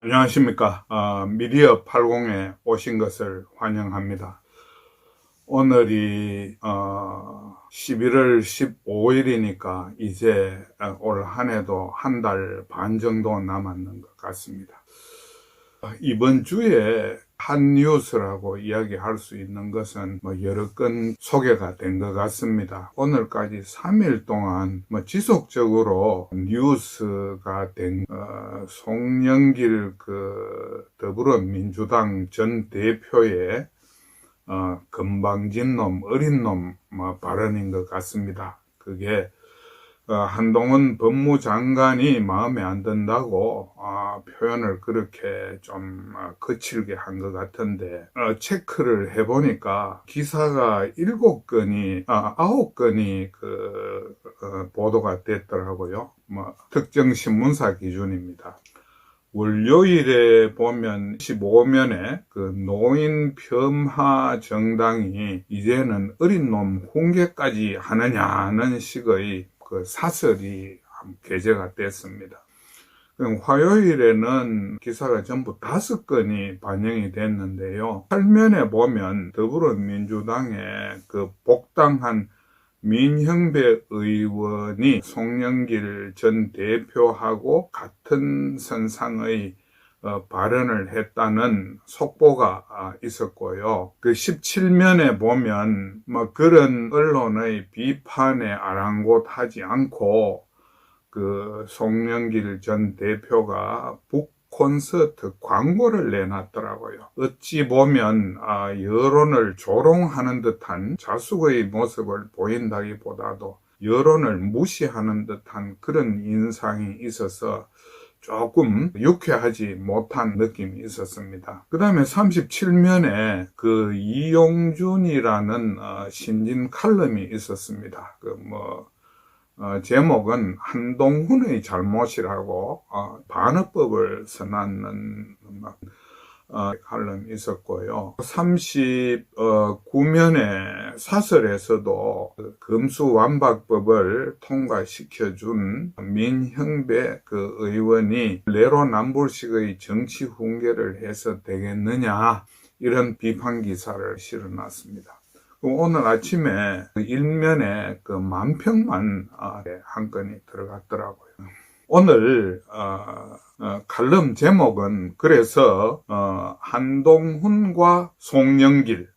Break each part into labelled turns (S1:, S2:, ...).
S1: 안녕하십니까. 미디어 80에 오신 것을 환영합니다. 오늘이 11월 15일이니까 이제 올 한 해도 한 달 반 정도 남았는 것 같습니다. 이번 주에 한 뉴스라고 이야기할 수 있는 것은 여러 건 소개가 된 것 같습니다. 오늘까지 3일 동안 지속적으로 뉴스가 된 송영길 더불어민주당 전 대표의 건방진 놈, 어린 놈 발언인 것 같습니다. 그게 한동훈 법무장관이 마음에 안 든다고 표현을 그렇게 좀 거칠게 한 것 같은데, 체크를 해보니까 기사가 7건이 9건이 보도가 됐더라고요. 특정 신문사 기준입니다. 월요일에 보면 15면에 노인 폄하 정당이 이제는 어린 놈 훈계까지 하느냐는 식의 사설이 게재가 됐습니다. 화요일에는 기사가 전부 5건이 반영이 됐는데요. 8면에 보면 더불어민주당의 복당한 민형배 의원이 송영길 전 대표하고 같은 선상의 발언을 했다는 속보가 있었고요. 17면에 보면 그런 언론의 비판에 아랑곳하지 않고 송영길 전 대표가 콘서트 광고를 내놨더라고요. 어찌 보면 여론을 조롱하는 듯한 자숙의 모습을 보인다기보다도 여론을 무시하는 듯한 그런 인상이 있어서 조금 유쾌하지 못한 느낌이 있었습니다. 그 다음에 37면에 이용준이라는 신진 칼럼이 있었습니다. 제목은 한동훈의 잘못이라고 반어법을 써놨는 칼럼이 있었고요. 39면의 사설에서도 금수완박법을 통과시켜준 민형배 의원이 내로남불식의 정치 훈계를 해서 되겠느냐, 이런 비판 기사를 실어놨습니다. 오늘 아침에 일면에 만평만 한 건이 들어갔더라고요. 오늘 칼럼 제목은 그래서 한동훈과 송영길,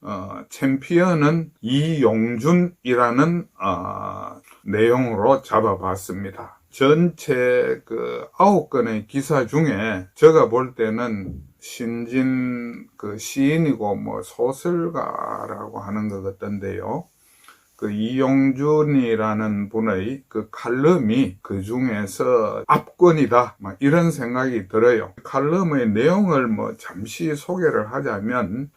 S1: 챔피언은 이용준이라는 내용으로 잡아봤습니다. 전체 9건의 기사 중에 제가 볼 때는 신진 시인이고 소설가라고 하는 것 같던데요. 이용준이라는 분의 칼럼이 그 중에서 압권이다, 이런 생각이 들어요. 칼럼의 내용을 잠시 소개를 하자면,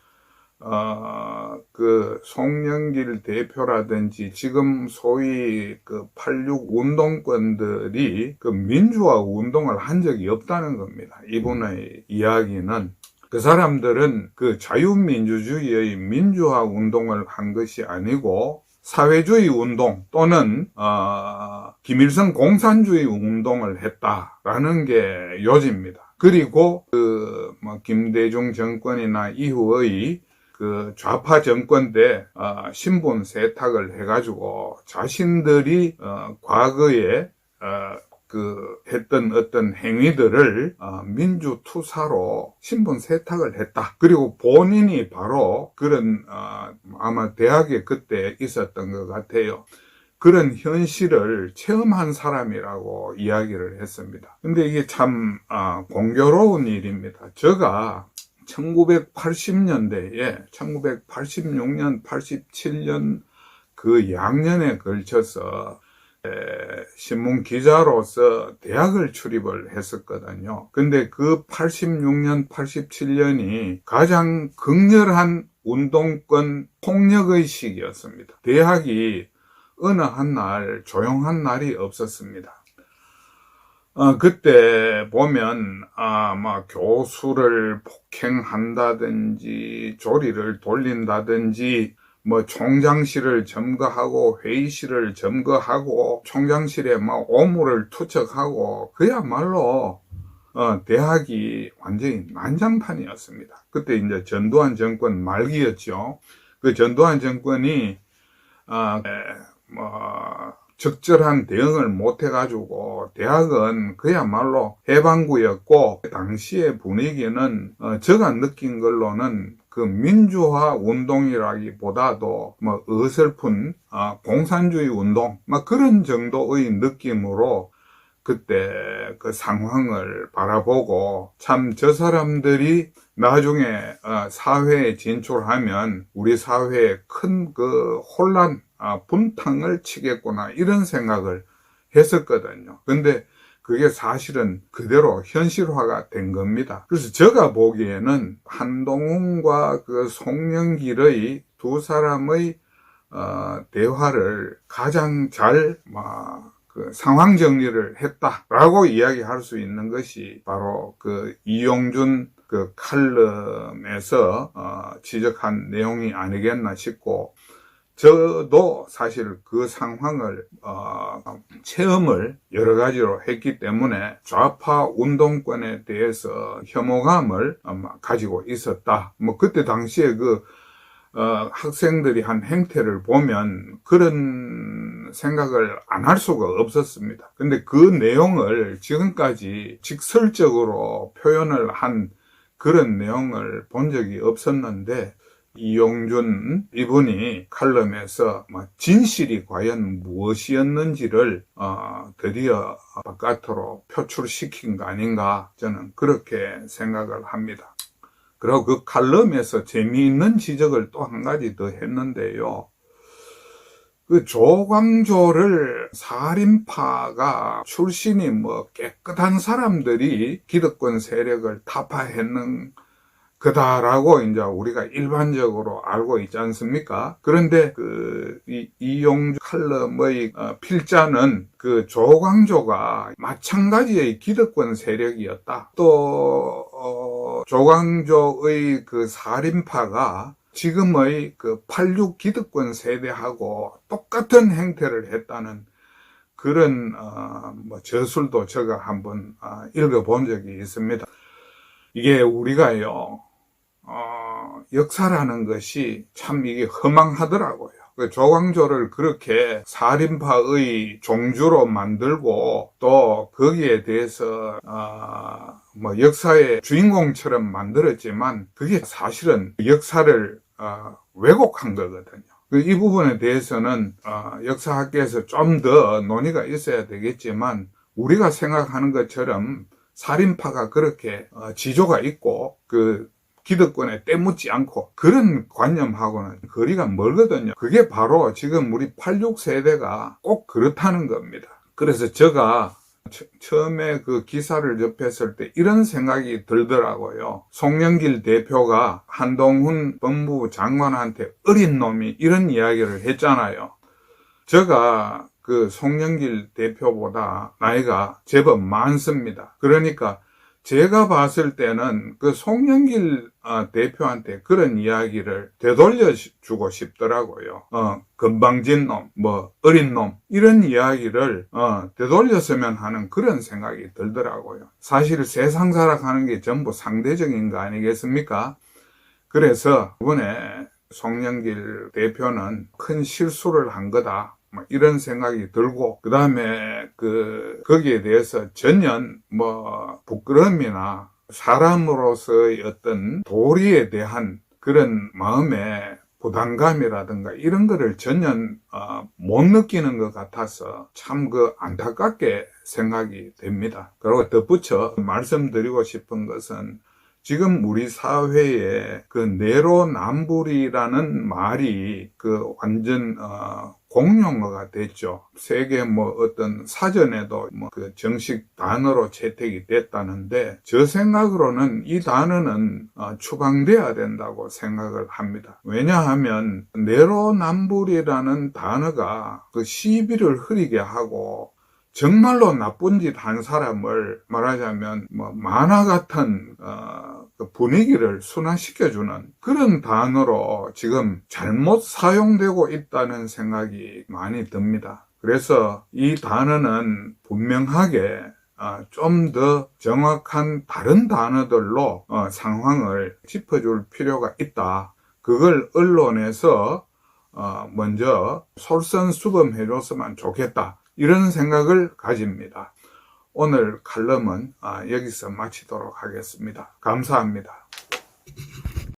S1: 송영길 대표라든지 지금 소위 86 운동권들이 민주화 운동을 한 적이 없다는 겁니다. 이분의 이야기는 그 사람들은 자유민주주의의 민주화 운동을 한 것이 아니고 사회주의 운동 또는 김일성 공산주의 운동을 했다라는 게 요지입니다. 그리고 김대중 정권이나 이후의 좌파 정권 때 신분 세탁을 해가지고 자신들이 과거에 했던 어떤 행위들을 민주투사로 신분 세탁을 했다. 그리고 본인이 바로 그런 아마 대학에 그때 있었던 것 같아요. 그런 현실을 체험한 사람이라고 이야기를 했습니다. 근데 이게 참 공교로운 일입니다. 제가 1980년대에 1986년, 87년 양년에 걸쳐서 신문 기자로서 대학을 출입을 했었거든요. 근데 86년, 87년이 가장 극렬한 운동권 폭력의 시기였습니다. 대학이 어느 한 날 조용한 날이 없었습니다. 그때 보면 교수를 폭행한다든지 조리를 돌린다든지 총장실을 점거하고 회의실을 점거하고 총장실에 오물을 투척하고 그야말로 대학이 완전히 난장판이었습니다. 그때 이제 전두환 정권 말기였죠. 그 전두환 정권이 적절한 대응을 못 해가지고 대학은 그야말로 해방구였고, 당시의 분위기는 제가 느낀 걸로는 그 민주화 운동이라기보다도 어설픈 공산주의 운동 그런 정도의 느낌으로 그때 그 상황을 바라보고, 참 저 사람들이 나중에 사회에 진출하면 우리 사회에 큰 그 혼란, 분탕을 치겠구나, 이런 생각을 했었거든요. 근데 그게 사실은 그대로 현실화가 된 겁니다. 그래서 제가 보기에는 한동훈과 그 송영길의 두 사람의 대화를 가장 잘 그 상황 정리를 했다라고 이야기할 수 있는 것이 바로 그 이용준 그 칼럼에서 지적한 내용이 아니겠나 싶고, 저도 사실 그 상황을 체험을 여러 가지로 했기 때문에 좌파 운동권에 대해서 혐오감을 가지고 있었다. 그때 당시에 그 학생들이 한 행태를 보면 그런 생각을 안 할 수가 없었습니다. 근데 그 내용을 지금까지 직설적으로 표현을 한 그런 내용을 본 적이 없었는데, 이용준 이분이 칼럼에서 진실이 과연 무엇이었는지를 드디어 바깥으로 표출시킨 거 아닌가, 저는 그렇게 생각을 합니다. 그리고 그 칼럼에서 재미있는 지적을 또 한 가지 더 했는데요. 그 조광조를 살인파가 출신이 깨끗한 사람들이 기득권 세력을 타파했는 그다라고 이제 우리가 일반적으로 알고 있지 않습니까? 그런데 이용준 칼럼의 필자는 그 조광조가 마찬가지의 기득권 세력이었다. 또 조광조의 그 살인파가 지금의 그 86 기득권 세대하고 똑같은 행태를 했다는 그런 저술도 제가 한번 읽어본 적이 있습니다. 이게 우리가요, 역사라는 것이 참 이게 허망하더라고요. 조광조를 그렇게 살인파의 종주로 만들고 또 거기에 대해서 역사의 주인공처럼 만들었지만, 그게 사실은 역사를 왜곡한 거거든요. 이 부분에 대해서는 역사학계에서 좀 더 논의가 있어야 되겠지만, 우리가 생각하는 것처럼 살인파가 그렇게 지조가 있고 그 기득권에 때묻지 않고 그런 관념하고는 거리가 멀거든요. 그게 바로 지금 우리 86세대가 꼭 그렇다는 겁니다. 그래서 제가 처음에 그 기사를 접했을 때 이런 생각이 들더라고요. 송영길 대표가 한동훈 법무부 장관한테 어린 놈이 이런 이야기를 했잖아요. 제가 그 송영길 대표보다 나이가 제법 많습니다. 그러니까 제가 봤을 때는 그 송영길 대표한테 그런 이야기를 되돌려주고 싶더라고요. 건방진 놈, 어린 놈, 이런 이야기를 되돌렸으면 하는 그런 생각이 들더라고요. 사실 세상 살아가는 게 전부 상대적인 거 아니겠습니까? 그래서 이번에 송영길 대표는 큰 실수를 한 거다, 이런 생각이 들고, 그 다음에 거기에 대해서 전혀 부끄러움이나 사람으로서의 어떤 도리에 대한 그런 마음의 부담감이라든가 이런 거를 전혀 못 느끼는 것 같아서 참 안타깝게 생각이 됩니다. 그리고 덧붙여 말씀드리고 싶은 것은, 지금 우리 사회에 내로남불이라는 말이 완전 공용어가 됐죠. 세계 어떤 사전에도 정식 단어로 채택이 됐다는데, 저 생각으로는 이 단어는 추방돼야 된다고 생각을 합니다. 왜냐하면 내로남불이라는 단어가 시비를 흐리게 하고, 정말로 나쁜 짓 한 사람을 말하자면 만화 같은 분위기를 순환시켜주는 그런 단어로 지금 잘못 사용되고 있다는 생각이 많이 듭니다. 그래서 이 단어는 분명하게 좀 더 정확한 다른 단어들로 상황을 짚어줄 필요가 있다. 그걸 언론에서 먼저 솔선수범해줬으면 좋겠다. 이런 생각을 가집니다. 오늘 칼럼은 여기서 마치도록 하겠습니다. 감사합니다.